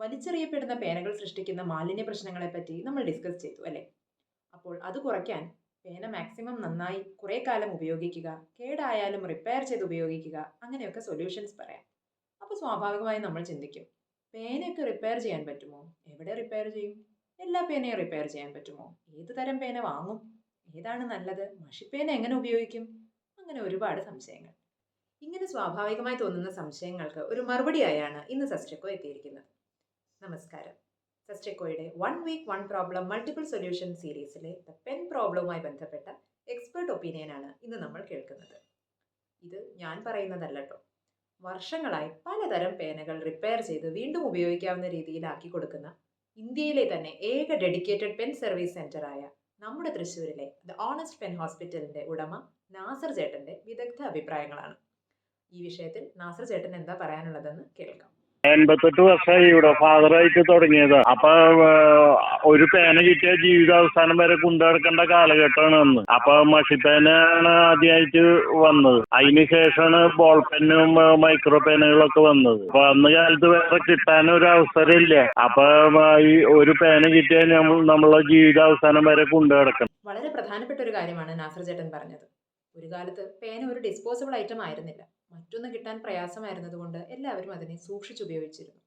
വലിച്ചെറിയപ്പെടുന്ന പേനകൾ സൃഷ്ടിക്കുന്ന മാലിന്യ പ്രശ്നങ്ങളെപ്പറ്റി നമ്മൾ ഡിസ്കസ് ചെയ്തു അല്ലേ? അപ്പോൾ അത് കുറയ്ക്കാൻ പേന മാക്സിമം നന്നായി കുറേ കാലം ഉപയോഗിക്കുക, കേടായാലും റിപ്പയർ ചെയ്ത് ഉപയോഗിക്കുക, അങ്ങനെയൊക്കെ സൊല്യൂഷൻസ് പറയാം. അപ്പോൾ സ്വാഭാവികമായും നമ്മൾ ചിന്തിക്കും, പേനയൊക്കെ റിപ്പയർ ചെയ്യാൻ പറ്റുമോ? എവിടെ റിപ്പയർ ചെയ്യും? എല്ലാ പേനയും റിപ്പയർ ചെയ്യാൻ പറ്റുമോ? ഏത് തരം പേന വാങ്ങും? ഏതാണ് നല്ലത്? മഷിപ്പേന എങ്ങനെ ഉപയോഗിക്കും? അങ്ങനെ ഒരുപാട് സംശയങ്ങൾ. ഇങ്ങനെ സ്വാഭാവികമായി തോന്നുന്ന സംശയങ്ങൾക്ക് ഒരു മറുപടിയായാണ് ഇന്ന് സസ്റ്റെക്കോ എത്തിയിരിക്കുന്നത്. നമസ്കാരം. സസ്റ്റെക്കോയുടെ 1 വീക്ക് 1 പ്രോബ്ലം മൾട്ടിപ്പിൾ സൊല്യൂഷൻ സീരീസിലെ ദ പെൻ പ്രോബ്ലവുമായി ബന്ധപ്പെട്ട എക്സ്പേർട്ട് ഒപ്പീനിയനാണ് ഇന്ന് നമ്മൾ കേൾക്കുന്നത്. ഇത് ഞാൻ പറയുന്നതല്ല കേട്ടോ. വർഷങ്ങളായി പലതരം പേനകൾ റിപ്പയർ ചെയ്ത് വീണ്ടും ഉപയോഗിക്കാവുന്ന രീതിയിലാക്കി കൊടുക്കുന്ന ഇന്ത്യയിലെ തന്നെ ഏക ഡെഡിക്കേറ്റഡ് പെൻ സർവീസ് സെന്ററായ നമ്മുടെ തൃശ്ശൂരിലെ ദ ഓണസ്റ്റ് പെൻ ഹോസ്പിറ്റലിന്റെ ഉടമ നാസർ ചേട്ടന്റെ വിദഗ്ധ അഭിപ്രായങ്ങളാണ്. ഈ വിഷയത്തിൽ നാസർ ചേട്ടൻ എന്താ പറയാനുള്ളതെന്ന് കേൾക്കാം. 88 വർഷമായി ഇവിടെ ഫാദറായിട്ട് തുടങ്ങിയതാ. അപ്പൊ ഒരു പേന കിട്ടിയ ജീവിതാവസാനം വരെ കൊണ്ടുനടക്കേണ്ട കാലഘട്ടമാണ് അന്ന്. അപ്പൊ മഷിപ്പേനാണ് ആദ്യമായിട്ട് വന്നത്. അതിന് ശേഷമാണ് ബോൾ പെന്നും മൈക്രോ പേനകളൊക്കെ വന്നത്. അപ്പൊ അന്ന് കാലത്ത് വേറെ കിട്ടാനൊരു അവസരമില്ല. അപ്പൊ ഈ ഒരു പേന കിട്ടിയാൽ നമ്മളെ ജീവിതാവസാനം വരെ കൊണ്ടുനടക്കണം. വളരെ പ്രധാനപ്പെട്ട ഒരു കാര്യമാണ് നാസർ ചേട്ടൻ പറഞ്ഞത്. ഒരു കാലത്ത് പേന ഒരു ഡിസ്പോസിബിൾ ഐറ്റം ആയിരുന്നില്ല. മറ്റൊന്ന് കിട്ടാൻ പ്രയാസമായിരുന്നതുകൊണ്ട് എല്ലാവരും അതിനെ സൂക്ഷിച്ചുപയോഗിച്ചിരുന്നു.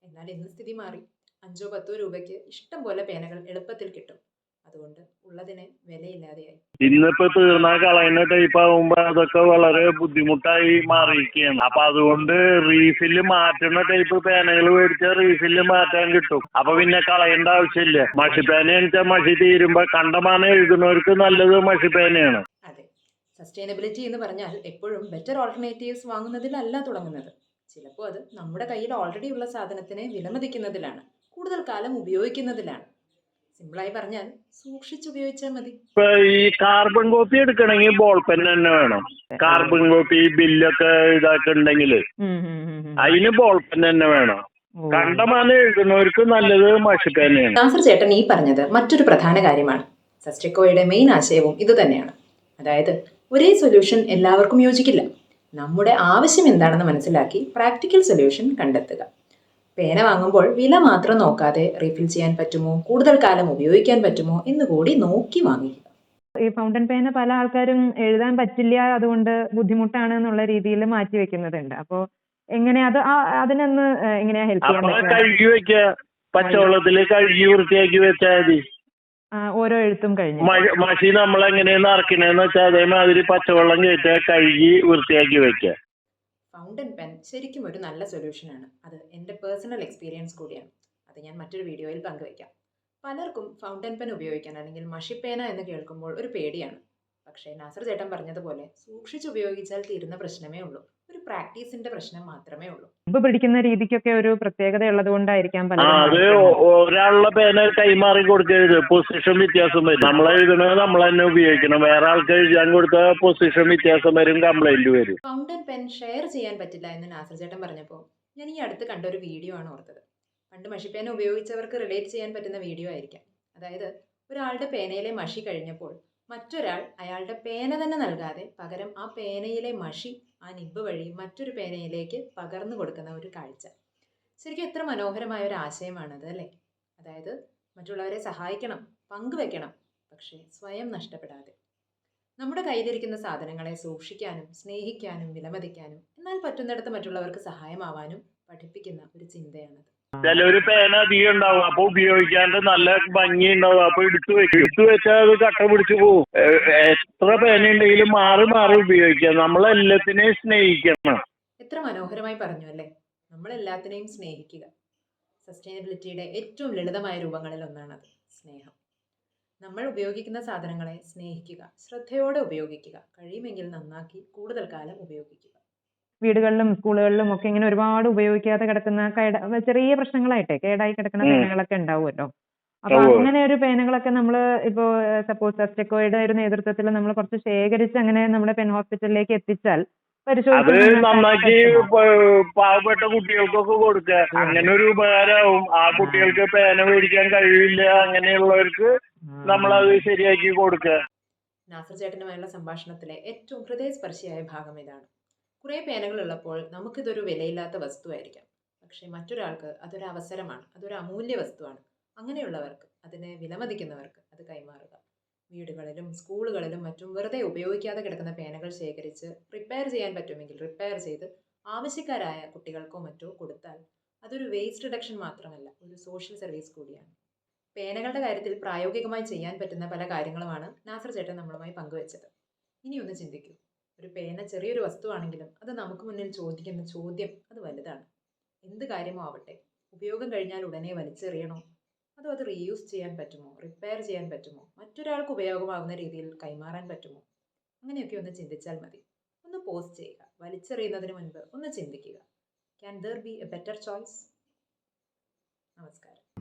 എന്നാൽ ഇന്ന് സ്ഥിതി മാറി. 5-10 രൂപയ്ക്ക് ഇഷ്ടം പോലെ പേനകൾ എളുപ്പത്തിൽ കിട്ടും. അതുകൊണ്ട് ഉള്ളതിന് വിലയില്ലാതെയായി. ഇന്നിപ്പോ തീർന്നാ കളയുന്ന ടൈപ്പ് ആകുമ്പോ അതൊക്കെ വളരെ ബുദ്ധിമുട്ടായി മാറിയിരിക്കുകയാണ്. അപ്പൊ അതുകൊണ്ട് റീഫില്ല് മാറ്റുന്ന ടൈപ്പ് പേനകൾ മേടിച്ചാൽ റീഫില്ല് മാറ്റാൻ കിട്ടും. അപ്പൊ പിന്നെ കളയേണ്ട ആവശ്യമില്ല. മഷിപ്പേന വെച്ചാൽ മഷി തീരുമ്പോ കണ്ടമാനം എഴുതുന്നവർക്ക് നല്ലത് മഷിപ്പേനയാണ്. അതെ, സസ്റ്റൈനബിലിറ്റി എന്ന് പറഞ്ഞാൽ എപ്പോഴും ബെറ്റർ ഓൾട്ടർനേറ്റീവ്സ് വാങ്ങുന്നതിലല്ല തുടങ്ങുന്നത്. ചിലപ്പോൾ അത് നമ്മുടെ കയ്യിൽ ഓൾറെഡി ഉള്ള സാധനത്തിനെ വിലമതിക്കുന്നതിലാണ്, കൂടുതൽ കാലം ഉപയോഗിക്കുന്നതിലാണ്. സിമ്പിളായി പറഞ്ഞാൽ സൂക്ഷിച്ചുപയോഗിച്ചാൽ മതി. ഇപ്പൊ ഈ കാർബൺ കോപ്പി എടുക്കണമെങ്കിൽ ബോൾ പെൻ തന്നെ വേണം. കാർബൺ കോപ്പി ബില്ലൊക്കെ ഇതാക്കുന്നുണ്ടെങ്കിൽ അതിന് ബോൾ പെൻ തന്നെ വേണം. കണ്ടമാനം എഴുതുന്നവർക്ക് നല്ലത് മഷിപ്പേനയാണ്. നാസർ ചേട്ടൻ ഈ പറഞ്ഞത് മറ്റൊരു പ്രധാന കാര്യമാണ്. സസ്റ്റെക്കോയുടെ മെയിൻ ആശയവും ഇത് തന്നെയാണ്. അതായത് ഒരേ സൊല്യൂഷൻ എല്ലാവർക്കും യോജിക്കില്ല. നമ്മുടെ ആവശ്യം എന്താണെന്ന് മനസ്സിലാക്കി പ്രാക്ടിക്കൽ സൊല്യൂഷൻ കണ്ടെത്തുക. പേന വാങ്ങുമ്പോൾ വില മാത്രം നോക്കാതെ റീഫിൽ ചെയ്യാൻ പറ്റുമോ, കൂടുതൽ കാലം ഉപയോഗിക്കാൻ പറ്റുമോ എന്ന് കൂടി നോക്കി വാങ്ങിക്കുക. ഈ ഫൗണ്ടൻ പേന പല ആൾക്കാരും എഴുതാൻ പറ്റില്ല, അതുകൊണ്ട് ബുദ്ധിമുട്ടാണ് എന്നുള്ള രീതിയിൽ മാറ്റി വെക്കുന്നതുണ്ട്. അപ്പോ എങ്ങനെ അതിനൊന്ന് എങ്ങനെയാ ഹെൽപ്പ് ചെയ്യാൻ അപ്പൊ പറ്റുക? കഴുകി വെക്ക, പച്ചവെള്ളത്തില് കഴുകി വൃത്തിയാക്കി വെച്ചാൽ മതി. ഓരോ എഴുത്തും കഴിഞ്ഞു മഷി നമ്മളെങ്ങനെയാണ് അറക്കണേന്ന് വെച്ചാൽ അതേമാതിരി പച്ചവെള്ളം കയറ്റുക, കഴുകി വൃത്തിയാക്കി വെക്കുക. ഫൗണ്ടൻ പെൻ ശരിക്കും ഒരു നല്ല സൊല്യൂഷനാണ്. അത് എൻ്റെ പേഴ്സണൽ എക്സ്പീരിയൻസ് കൂടിയാണ്. അത് ഞാൻ മറ്റൊരു വീഡിയോയിൽ പങ്കുവയ്ക്കാം. പലർക്കും ഫൗണ്ടൻ പെൻ ഉപയോഗിക്കാൻ അല്ലെങ്കിൽ മഷിപ്പേന എന്ന് കേൾക്കുമ്പോൾ ഒരു പേടിയാണ്. പക്ഷേ നാസർ ചേട്ടൻ പറഞ്ഞതുപോലെ സൂക്ഷിച്ചുപയോഗിച്ചാൽ തീരുന്ന പ്രശ്നമേ ഉള്ളൂ. ഒരു പ്രാക്ടീസിന്റെ പ്രശ്നം മാത്രമേ ഉള്ളൂ. പിടിക്കുന്ന രീതിക്കൊക്കെ ഒരു പ്രത്യേകത ഉള്ളത് കൊണ്ടായിരിക്കാം അത് ഒരാളുടെ പേന കൈമാറി കൊടുക്കരുത്. പൊസിഷൻ വ്യത്യാസം വരും. നമ്മളെഴുതണത് നമ്മൾ തന്നെ ഉപയോഗിക്കണം. വേറെ ആൾക്ക് എഴുതാൻ കൊടുത്താൽ പൊസിഷൻ വ്യത്യാസം വരും, കംപ്ലൈന്റ് വരും. ഫൗണ്ടൻ പെൻ ഷെയർ ചെയ്യാൻ പറ്റില്ല എന്ന് നാസർ ചേട്ടൻ പറഞ്ഞപ്പോൾ ഞാൻ ഈ അടുത്ത് കണ്ട ഒരു വീഡിയോ ആണ് ഓർത്തത്. പണ്ട് മഷിപ്പേന ഉപയോഗിച്ചവർക്ക് റിലേറ്റ് ചെയ്യാൻ പറ്റുന്ന വീഡിയോ ആയിരിക്കാം. അതായത് ഒരാളുടെ പേനയിലെ മഷി കഴിഞ്ഞപ്പോൾ മറ്റൊരാൾ അയാളുടെ പേന തന്നെ നൽകാതെ പകരം ആ പേനയിലെ മഷി ആ നിബ്ബ് വഴി മറ്റൊരു പേനയിലേക്ക് പകർന്നു കൊടുക്കുന്ന ഒരു കാഴ്ച. ശരിക്കും എത്ര മനോഹരമായ ഒരു ആശയമാണത് അല്ലേ? അതായത് മറ്റുള്ളവരെ സഹായിക്കണം, പങ്കുവെക്കണം, പക്ഷേ സ്വയം നഷ്ടപ്പെടാതെ. നമ്മുടെ കയ്യിലിരിക്കുന്ന സാധനങ്ങളെ സൂക്ഷിക്കാനും സ്നേഹിക്കാനും വിലമതിക്കാനും എന്നാൽ പറ്റുന്നിടത്ത് മറ്റുള്ളവർക്ക് സഹായമാവാനും പഠിപ്പിക്കുന്ന ഒരു ചിന്തയാണത്. ചിലൊരു പേന അധികം ഉണ്ടാവും, അപ്പൊ ഉപയോഗിക്കാണ്ട് നല്ല ഭംഗി ഉണ്ടാവും, അപ്പൊ എടുത്തു വെക്കും. എടുത്തു വെച്ചാൽ അത് കട്ട പിടിച്ചു പോകും. എത്ര പേന ഉണ്ടെങ്കിലും മാറി മാറി ഉപയോഗിക്കാം. നമ്മളെല്ലാത്തിനെയും സ്നേഹിക്കണം. എത്ര മനോഹരമായി പറഞ്ഞു അല്ലേ? നമ്മളെല്ലാത്തിനെയും സ്നേഹിക്കുക. സസ്റ്റൈനബിലിറ്റിയുടെ ഏറ്റവും ലളിതമായ രൂപങ്ങളിൽ ഒന്നാണത് സ്നേഹം. നമ്മൾ ഉപയോഗിക്കുന്ന സാധനങ്ങളെ സ്നേഹിക്കുക, ശ്രദ്ധയോടെ ഉപയോഗിക്കുക, കഴിയുമെങ്കിൽ നന്നാക്കി കൂടുതൽ കാലം ഉപയോഗിക്കുക. വീടുകളിലും സ്കൂളുകളിലും ഒക്കെ ഇങ്ങനെ ഒരുപാട് ഉപയോഗിക്കാതെ കിടക്കുന്ന ചെറിയ പ്രശ്നങ്ങളായിട്ടേ കേടായി കിടക്കുന്ന പേനകളൊക്കെ ഉണ്ടാവുമല്ലോ. അപ്പൊ അങ്ങനെ ഒരു പേനകളൊക്കെ നമ്മൾ ഇപ്പോ സപ്പോസ് സസ്റ്റെക്കോയുടെ ഒരു നേതൃത്വത്തിൽ നമ്മൾ കുറച്ച് ശേഖരിച്ച് അങ്ങനെ നമ്മുടെ പെൻ ഹോസ്പിറ്റലിലേക്ക് എത്തിച്ചാൽ അത് നന്നാക്കി പാവപ്പെട്ട കുട്ടികൾക്കൊക്കെ കൊടുക്കുക. അങ്ങനെ ഒരു ഉപകാരമാവും. ആ കുട്ടികൾക്ക് പേന മേടിക്കാൻ കഴിവില്ല, അങ്ങനെയുള്ളവർക്ക് നമ്മളത് ശരിയാക്കി കൊടുക്കുക. നാസർ ചേട്ടനുമായുള്ള സംഭാഷണത്തിലെ ഏറ്റവും ഹൃദയസ്പർശിയായ ഭാഗം ഇതാണ്. കുറേ പേനകളുള്ളപ്പോൾ നമുക്കിതൊരു വിലയില്ലാത്ത വസ്തുവായിരിക്കാം. പക്ഷേ മറ്റൊരാൾക്ക് അതൊരു അവസരമാണ്, അതൊരു അമൂല്യ വസ്തുവാണ്. അങ്ങനെയുള്ളവർക്ക്, അതിനെ വിലമതിക്കുന്നവർക്ക് അത് കൈമാറുക. വീടുകളിലും സ്കൂളുകളിലും മറ്റും വെറുതെ ഉപയോഗിക്കാതെ കിടക്കുന്ന പേനകൾ ശേഖരിച്ച് റിപ്പയർ ചെയ്യാൻ പറ്റുമെങ്കിൽ റിപ്പയർ ചെയ്ത് ആവശ്യക്കാരായ കുട്ടികൾക്കോ മറ്റോ കൊടുത്താൽ അതൊരു വേസ്റ്റ് റിഡക്ഷൻ മാത്രമല്ല, ഒരു സോഷ്യൽ സർവീസ് കൂടിയാണ്. പേനകളുടെ കാര്യത്തിൽ പ്രായോഗികമായി ചെയ്യാൻ പറ്റുന്ന പല കാര്യങ്ങളുമാണ് നാസർ ചേട്ടൻ നമ്മളുമായി പങ്കുവച്ചത്. ഇനിയൊന്ന് ചിന്തിക്കൂ. ഒരു പേന ചെറിയൊരു വസ്തുവാണെങ്കിലും അത് നമുക്ക് മുന്നിൽ ചോദിക്കുന്ന ചോദ്യം അത് വലുതാണ്. എന്ത് കാര്യമോ ആവട്ടെ, ഉപയോഗം കഴിഞ്ഞാൽ ഉടനെ വലിച്ചെറിയണോ, അതോ അത് റീയൂസ് ചെയ്യാൻ പറ്റുമോ, റിപ്പയർ ചെയ്യാൻ പറ്റുമോ, മറ്റൊരാൾക്ക് ഉപയോഗമാകുന്ന രീതിയിൽ കൈമാറാൻ പറ്റുമോ? അങ്ങനെയൊക്കെ ഒന്ന് ചിന്തിച്ചാൽ മതി. ഒന്ന് പോസ്റ്റ് ചെയ്യുക. വലിച്ചെറിയുന്നതിന് മുൻപ് ഒന്ന് ചിന്തിക്കുക. Can there be A better choice? നമസ്കാരം.